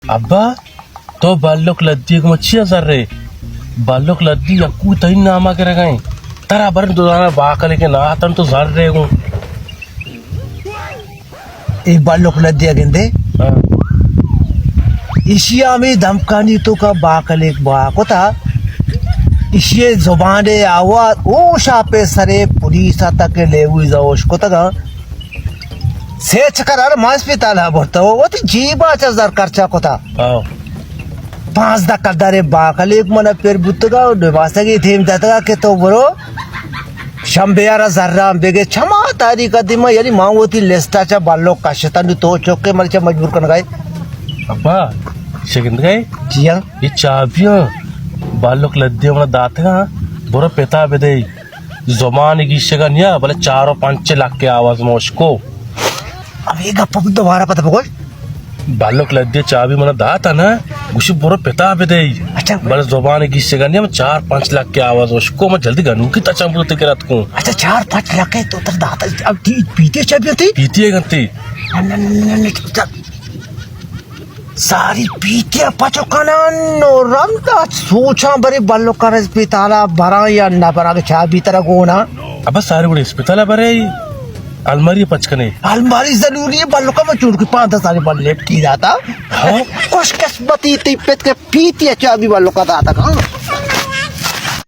अब्बा तो बालोक लद्दी को मच्छी असर रे बालोक लद्दी अक्कू तई नामा के रगाई तरा बर दोदाना बाकले के ना तन तो झाड़ रे गो एक बालोक लद्दी गेंदे इशिया में धमकानी तो का बाकले बाको था इशिये जुबाने आवा ओ शापे सरे पुलिस आता के ले हुई जाओ उसको तक से चकर हॉस्पिटल है बोलता वो तो जीबा 5000 खर्चा को था 5 दरे बाकले मन पेर बुतगा निवास की थीम जाता के तो बरो शंबेयारा जर्रा बेगे क्षमा तारीख दिमा यानी मां होती लेस्टाचा बालो काशतानु तो चौके मरचा मजबूर कर गए अब्बा शेकिंद गए जिया ये चाबिया बालोक लद्दी मन दाता बोरो पेता बेदे जमान की शेगा निया भले 4-5 लाख के आवाज में उसको अब ये गप्पा दोबारा पता पकोल बालोक लद्दी चाबी मन दाता ना गुशी बोरो पेता बेदे अच्छा भले जमान की शेगा निया 4-5 लाख के आवाज उसको मैं जल्दी गनु की तचा बोलते के रात को अच्छा 4-5 लाख है तो तर दाता अब पीते चाबी थी पीती है गंती सारी पीते पचो कनानो रमता सोचा बरे बालो कर पिताला भरा या ना भरा के चाबी तरह को ना अब सारे बड़े अस्पताल बरे अलमारी पचकने अलमारी जरूरी है बालो का मैं चूड़ के 5-10 साल बाद लेट की जाता हाँ कुछ किस्मती ती पेट के पीते चाबी बालो का दाता का